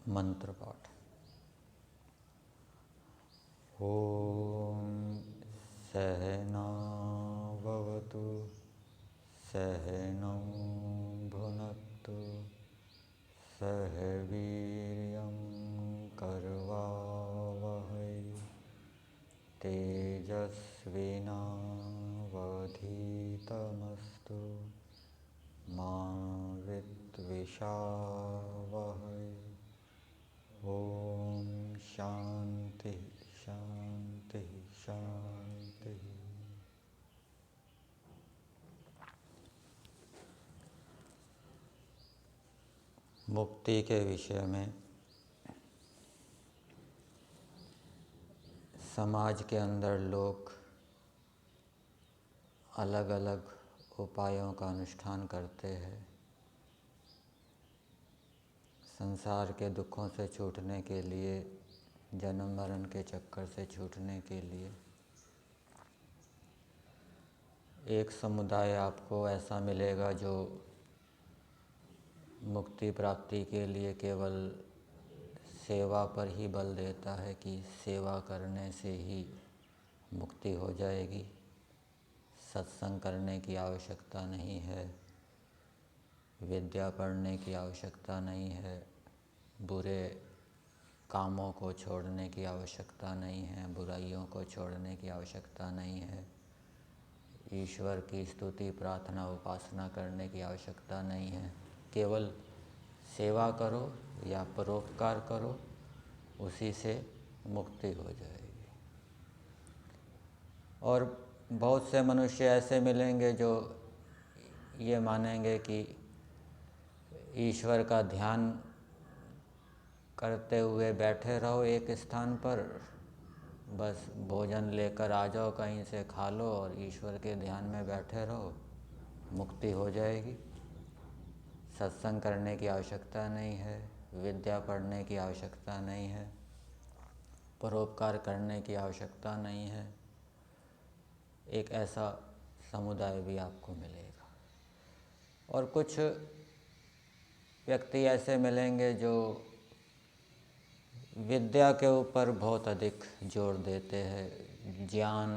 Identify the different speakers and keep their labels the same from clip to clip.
Speaker 1: मंत्र पाठ। ओम सहनाववतु सहनौ भुनक्तु सह वीर्यं करवावहै तेजस्विनावधीतमस्तु मा विद्विषावहै। ओम शांति शांति शांति। मुक्ति के विषय में समाज के अंदर लोग अलग अलग उपायों का अनुष्ठान करते हैं। संसार के दुखों से छूटने के लिए, जन्म मरण के चक्कर से छूटने के लिए एक समुदाय आपको ऐसा मिलेगा जो मुक्ति प्राप्ति के लिए केवल सेवा पर ही बल देता है कि सेवा करने से ही मुक्ति हो जाएगी। सत्संग करने की आवश्यकता नहीं है, विद्या पढ़ने की आवश्यकता नहीं है, बुरे कामों को छोड़ने की आवश्यकता नहीं है, बुराइयों को छोड़ने की आवश्यकता नहीं है, ईश्वर की स्तुति प्रार्थना उपासना करने की आवश्यकता नहीं है। केवल सेवा करो या परोपकार करो, उसी से मुक्ति हो जाएगी। और बहुत से मनुष्य ऐसे मिलेंगे जो ये मानेंगे कि ईश्वर का ध्यान करते हुए बैठे रहो एक स्थान पर, बस भोजन लेकर आ जाओ, कहीं से खा लो और ईश्वर के ध्यान में बैठे रहो, मुक्ति हो जाएगी। सत्संग करने की आवश्यकता नहीं है, विद्या पढ़ने की आवश्यकता नहीं है, परोपकार करने की आवश्यकता नहीं है। एक ऐसा समुदाय भी आपको मिलेगा। और कुछ व्यक्ति ऐसे मिलेंगे जो विद्या के ऊपर बहुत अधिक जोर देते हैं। ज्ञान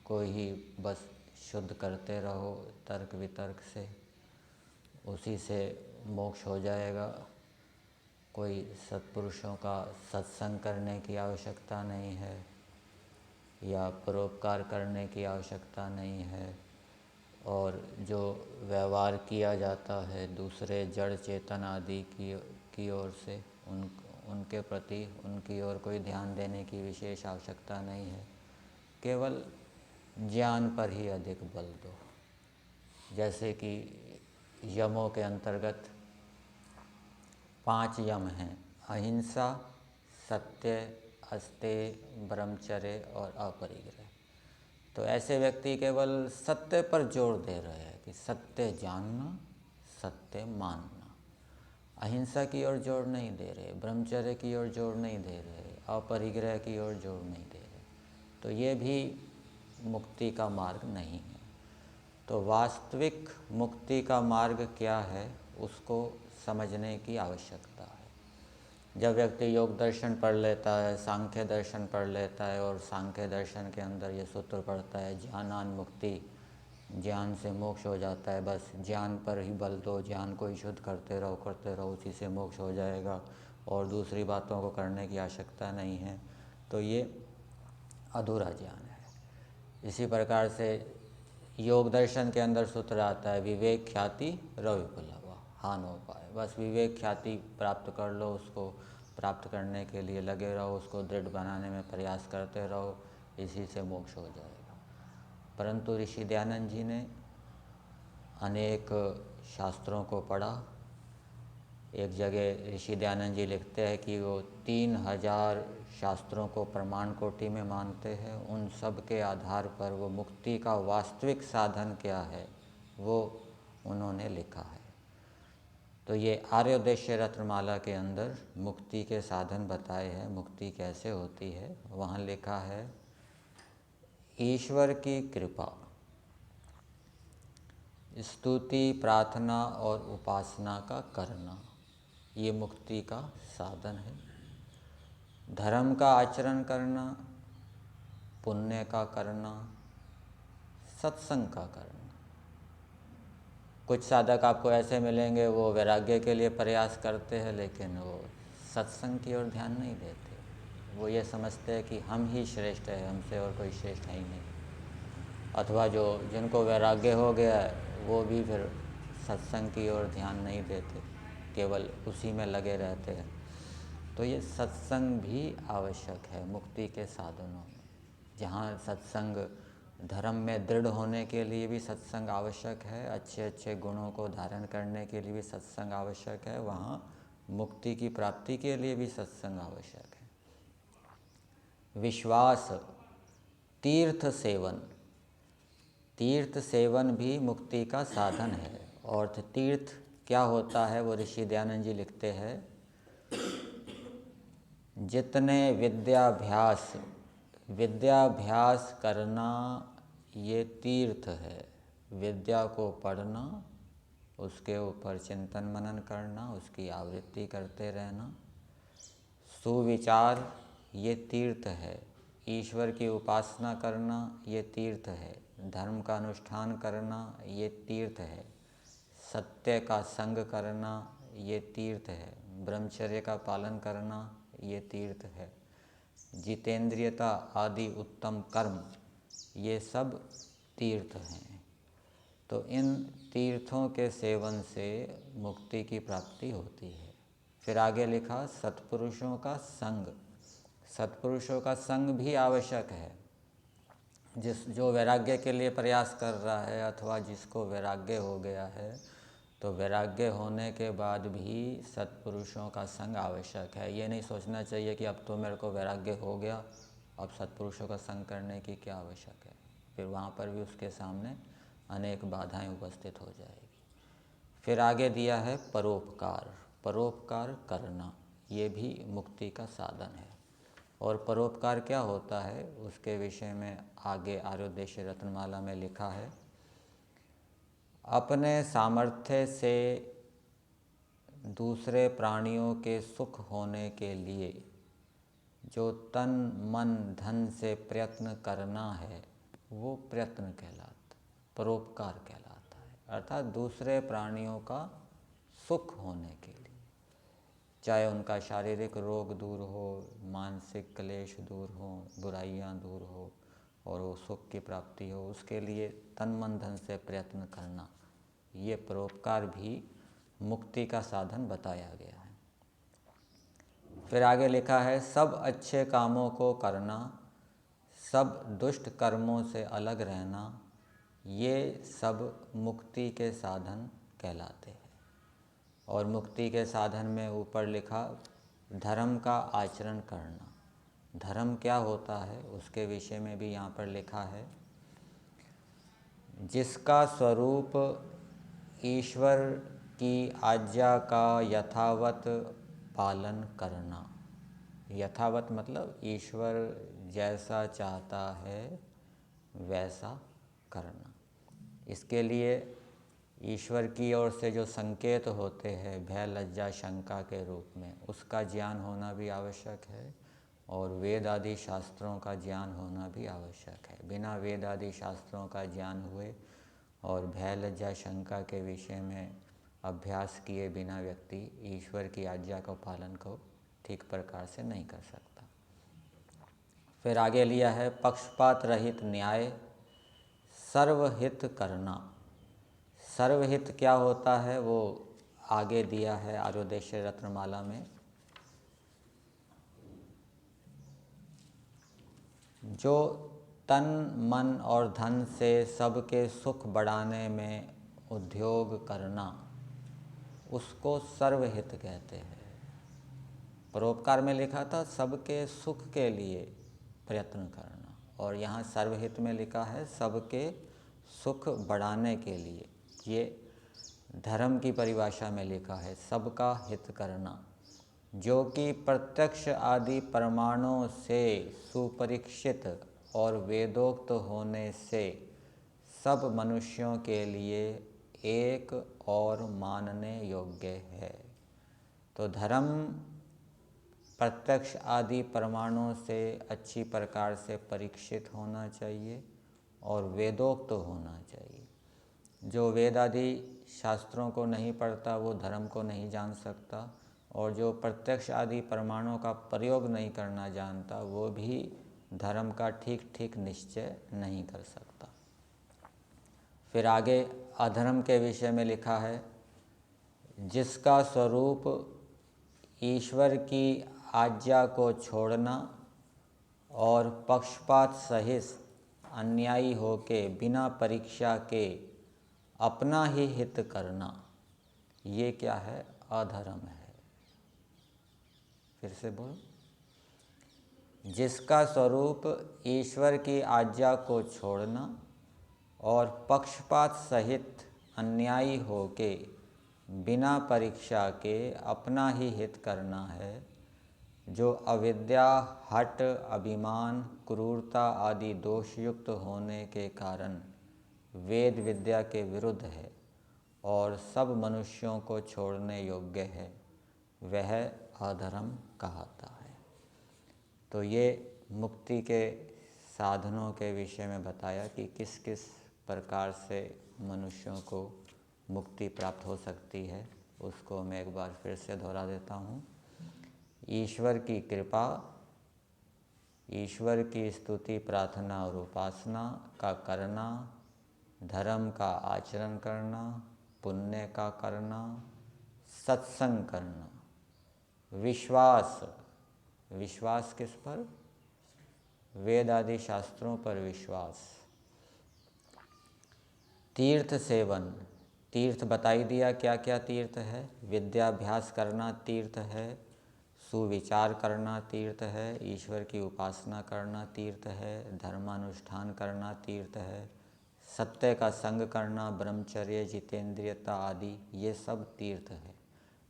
Speaker 1: को ही बस शुद्ध करते रहो तर्क वितर्क से, उसी से मोक्ष हो जाएगा। कोई सत्पुरुषों का सत्संग करने की आवश्यकता नहीं है या परोपकार करने की आवश्यकता नहीं है। और जो व्यवहार किया जाता है दूसरे जड़ चेतन आदि की ओर से, उनके प्रति उनकी ओर कोई ध्यान देने की विशेष आवश्यकता नहीं है। केवल ज्ञान पर ही अधिक बल दो। जैसे कि यमों के अंतर्गत 5 यम हैं: अहिंसा, सत्य, अस्तेय, ब्रह्मचर्य और अपरिग्रह। तो ऐसे व्यक्ति केवल सत्य पर जोर दे रहे हैं कि सत्य जानना, सत्य मानना। अहिंसा की ओर जोर नहीं दे रहे, ब्रह्मचर्य की ओर जोर नहीं दे रहे, अपरिग्रह की ओर जोर नहीं दे रहे। तो ये भी मुक्ति का मार्ग नहीं है। तो वास्तविक मुक्ति का मार्ग क्या है, उसको समझने की आवश्यकता है। जब व्यक्ति योग दर्शन पढ़ लेता है, सांख्य दर्शन पढ़ लेता है और सांख्य दर्शन के अंदर ये सूत्र पढ़ता है ज्ञानान मुक्ति, ज्ञान से मोक्ष हो जाता है, बस ज्ञान पर ही बल दो, ज्ञान को ही शुद्ध करते रहो, उसी से मोक्ष हो जाएगा और दूसरी बातों को करने की आवश्यकता नहीं है, तो ये अधूरा ज्ञान है। इसी प्रकार से योग दर्शन के अंदर सूत्र आता है विवेक ख्याति रविपुलवा हानोपाय। बस विवेक ख्याति प्राप्त कर लो, उसको प्राप्त करने के लिए लगे रहो, उसको दृढ़ बनाने में प्रयास करते रहो, इसी से मोक्ष हो जाएगा। परंतु ऋषि दयानंद जी ने अनेक शास्त्रों को पढ़ा। एक जगह ऋषि दयानंद जी लिखते हैं कि वो 3000 शास्त्रों को प्रमाण कोटि में मानते हैं। उन सब के आधार पर वो मुक्ति का वास्तविक साधन क्या है वो उन्होंने लिखा है। तो ये आर्योदेश्य रत्नमाला के अंदर मुक्ति के साधन बताए हैं, मुक्ति कैसे होती है। वहाँ लिखा है ईश्वर की कृपा, स्तुति प्रार्थना और उपासना का करना, ये मुक्ति का साधन है। धर्म का आचरण करना, पुण्य का करना, सत्संग का करना। कुछ साधक आपको ऐसे मिलेंगे वो वैराग्य के लिए प्रयास करते हैं, लेकिन वो सत्संग की ओर ध्यान नहीं देते। वो ये समझते हैं कि हम ही श्रेष्ठ है, हमसे और कोई श्रेष्ठ है ही नहीं। अथवा जिनको वैराग्य हो गया है वो भी फिर सत्संग की ओर ध्यान नहीं देते, केवल उसी में लगे रहते हैं। तो ये सत्संग भी आवश्यक है मुक्ति के साधनों में। जहाँ सत्संग, धर्म में दृढ़ होने के लिए भी सत्संग आवश्यक है, अच्छे अच्छे गुणों को धारण करने के लिए भी सत्संग आवश्यक है, वहाँ मुक्ति की प्राप्ति के लिए भी सत्संग आवश्यक है। विश्वास, तीर्थ सेवन। तीर्थ सेवन भी मुक्ति का साधन है। और तीर्थ क्या होता है वो ऋषि दयानंद जी लिखते हैं, जितने विद्याभ्यास करना ये तीर्थ है। विद्या को पढ़ना, उसके ऊपर चिंतन मनन करना, उसकी आवृत्ति करते रहना। सुविचार ये तीर्थ है। ईश्वर की उपासना करना ये तीर्थ है। धर्म का अनुष्ठान करना ये तीर्थ है। सत्य का संग करना ये तीर्थ है। ब्रह्मचर्य का पालन करना ये तीर्थ है। जितेंद्रियता आदि उत्तम कर्म ये सब तीर्थ हैं। तो इन तीर्थों के सेवन से मुक्ति की प्राप्ति होती है। फिर आगे लिखा सत्पुरुषों का संग। सत्पुरुषों का संग भी आवश्यक है। जो वैराग्य के लिए प्रयास कर रहा है अथवा जिसको वैराग्य हो गया है, तो वैराग्य होने के बाद भी सत्पुरुषों का संग आवश्यक है। ये नहीं सोचना चाहिए कि अब तो मेरे को वैराग्य हो गया, अब सत्पुरुषों का संग करने की क्या आवश्यक है। फिर वहाँ पर भी उसके सामने अनेक बाधाएं उपस्थित हो जाएगी। फिर आगे दिया है परोपकार। परोपकार करना ये भी मुक्ति का साधन है। और परोपकार क्या होता है उसके विषय में आगे आर्योदेश रत्नमाला में लिखा है, अपने सामर्थ्य से दूसरे प्राणियों के सुख होने के लिए जो तन मन धन से प्रयत्न करना है वो प्रयत्न कहलाता, परोपकार कहलाता है। अर्थात दूसरे प्राणियों का सुख होने के लिए, चाहे उनका शारीरिक रोग दूर हो, मानसिक क्लेश दूर हो, बुराइयां दूर हो और वो सुख की प्राप्ति हो, उसके लिए तन मन धन से प्रयत्न करना, ये परोपकार भी मुक्ति का साधन बताया गया है। फिर आगे लिखा है सब अच्छे कामों को करना, सब दुष्ट कर्मों से अलग रहना, ये सब मुक्ति के साधन कहलाते हैं। और मुक्ति के साधन में ऊपर लिखा धर्म का आचरण करना। धर्म क्या होता है उसके विषय में भी यहाँ पर लिखा है, जिसका स्वरूप ईश्वर की आज्ञा का यथावत पालन करना। यथावत मतलब ईश्वर जैसा चाहता है वैसा करना। इसके लिए ईश्वर की ओर से जो संकेत होते हैं भय लज्जा शंका के रूप में, उसका ज्ञान होना भी आवश्यक है। और वेद आदि शास्त्रों का ज्ञान होना भी आवश्यक है। बिना वेद आदि शास्त्रों का ज्ञान हुए और भय लज्जा शंका के विषय में अभ्यास किए बिना व्यक्ति ईश्वर की आज्ञा का पालन को ठीक प्रकार से नहीं कर सकता। फिर आगे लिया है पक्षपात रहित न्याय, सर्वहित करना। सर्वहित क्या होता है वो आगे दिया है आर्योदेश रत्नमाला में। जो तन मन और धन से सबके सुख बढ़ाने में उद्योग करना, उसको सर्वहित कहते हैं। परोपकार में लिखा था सबके सुख के लिए प्रयत्न करना, और यहाँ सर्वहित में लिखा है सबके सुख बढ़ाने के लिए। ये धर्म की परिभाषा में लिखा है सबका हित करना, जो कि प्रत्यक्ष आदि प्रमाणों से सुपरीक्षित और वेदोक्त होने से सब मनुष्यों के लिए एक और मानने योग्य है। तो धर्म प्रत्यक्ष आदि प्रमाणों से अच्छी प्रकार से परीक्षित होना चाहिए और वेदोक्त होना चाहिए। जो वेद आदि शास्त्रों को नहीं पढ़ता वो धर्म को नहीं जान सकता, और जो प्रत्यक्ष आदि प्रमाणों का प्रयोग नहीं करना जानता वो भी धर्म का ठीक ठीक निश्चय नहीं कर सकता। फिर आगे अधर्म के विषय में लिखा है, जिसका स्वरूप ईश्वर की आज्ञा को छोड़ना और पक्षपात सहित अन्यायी होके बिना परीक्षा के अपना ही हित करना, ये क्या है? अधर्म है। फिर से बोलो, जिसका स्वरूप ईश्वर की आज्ञा को छोड़ना और पक्षपात सहित अन्यायी होके बिना परीक्षा के अपना ही हित करना है, जो अविद्या, हठ, अभिमान, क्रूरता आदि दोषयुक्त होने के कारण वेद विद्या के विरुद्ध है और सब मनुष्यों को छोड़ने योग्य है, वह अधर्म कहता है। तो ये मुक्ति के साधनों के विषय में बताया कि किस किस प्रकार से मनुष्यों को मुक्ति प्राप्त हो सकती है। उसको मैं एक बार फिर से दोहरा देता हूँ। ईश्वर की कृपा, ईश्वर की स्तुति, प्रार्थना और उपासना का करना, धर्म का आचरण करना, पुण्य का करना, सत्संग करना, विश्वास, विश्वास किस पर? वेद आदि शास्त्रों पर विश्वास, तीर्थ सेवन, तीर्थ बताई दिया क्या क्या तीर्थ है। विद्याभ्यास करना तीर्थ है, सुविचार करना तीर्थ है, ईश्वर की उपासना करना तीर्थ है, धर्मानुष्ठान करना तीर्थ है, सत्य का संग करना, ब्रह्मचर्य, जितेंद्रियता आदि, ये सब तीर्थ है।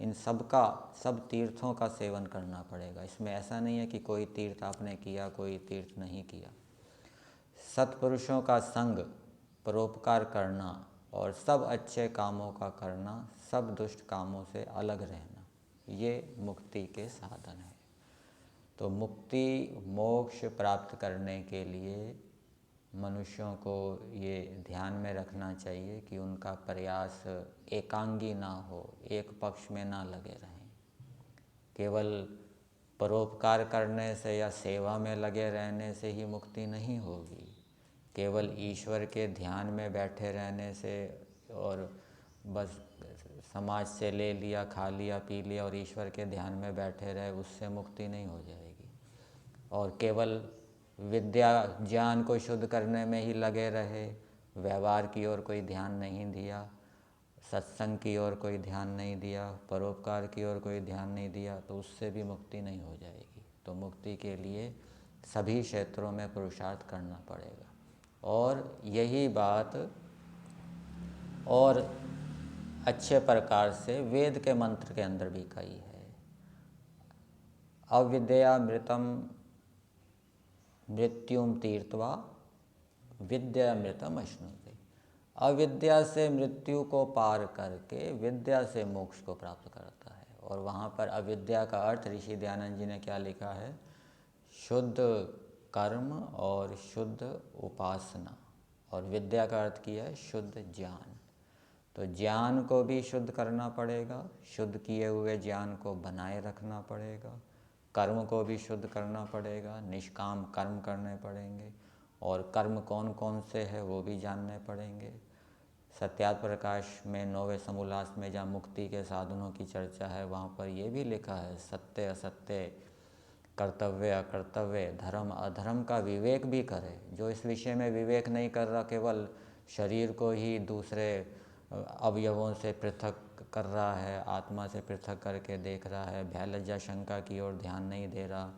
Speaker 1: इन सब तीर्थों का सेवन करना पड़ेगा। इसमें ऐसा नहीं है कि कोई तीर्थ आपने किया कोई तीर्थ नहीं किया। सत्पुरुषों का संग, परोपकार करना और सब अच्छे कामों का करना, सब दुष्ट कामों से अलग रहना, ये मुक्ति के साधन है। तो मुक्ति मोक्ष प्राप्त करने के लिए मनुष्यों को ये ध्यान में रखना चाहिए कि उनका प्रयास एकांगी ना हो, एक पक्ष में ना लगे रहें। केवल परोपकार करने से या सेवा में लगे रहने से ही मुक्ति नहीं होगी। केवल ईश्वर के ध्यान में बैठे रहने से और बस समाज से ले लिया, खा लिया, पी लिया और ईश्वर के ध्यान में बैठे रहे, उससे मुक्ति नहीं हो जाएगी। और केवल विद्या ज्ञान को शुद्ध करने में ही लगे रहे, व्यवहार की ओर कोई ध्यान नहीं दिया, सत्संग की ओर कोई ध्यान नहीं दिया, परोपकार की ओर कोई ध्यान नहीं दिया, तो उससे भी मुक्ति नहीं हो जाएगी। तो मुक्ति के लिए सभी क्षेत्रों में पुरुषार्थ करना पड़ेगा। और यही बात और अच्छे प्रकार से वेद के मंत्र के अंदर भी कही है। अविद्या मृतम मृत्युम तीर्थवा विद्या मृतम अश्नुते। अविद्या से मृत्यु को पार करके विद्या से मोक्ष को प्राप्त करता है। और वहाँ पर अविद्या का अर्थ ऋषि दयानंद जी ने क्या लिखा है? शुद्ध कर्म और शुद्ध उपासना। और विद्या का अर्थ किया है शुद्ध ज्ञान। तो ज्ञान को भी शुद्ध करना पड़ेगा, शुद्ध किए हुए ज्ञान को बनाए रखना पड़ेगा, कर्म को भी शुद्ध करना पड़ेगा, निष्काम कर्म करने पड़ेंगे, और कर्म कौन कौन से है वो भी जानने पड़ेंगे। सत्यार्थ प्रकाश में 9वें समोल्लास में जहाँ मुक्ति के साधनों की चर्चा है वहाँ पर ये भी लिखा है, सत्य असत्य, कर्तव्य अकर्तव्य, धर्म अधर्म का विवेक भी करे। जो इस विषय में विवेक नहीं कर रहा, केवल शरीर को ही दूसरे अवयवों से पृथक कर रहा है, आत्मा से पृथक करके देख रहा है, भय लज्जा शंका की ओर ध्यान नहीं दे रहा,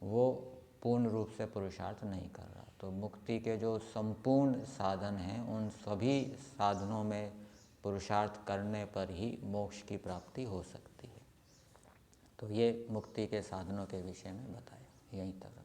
Speaker 1: वो पूर्ण रूप से पुरुषार्थ नहीं कर रहा। तो मुक्ति के जो संपूर्ण साधन हैं उन सभी साधनों में पुरुषार्थ करने पर ही मोक्ष की प्राप्ति हो सकती है। तो ये मुक्ति के साधनों के विषय में बताया, यहीं तक।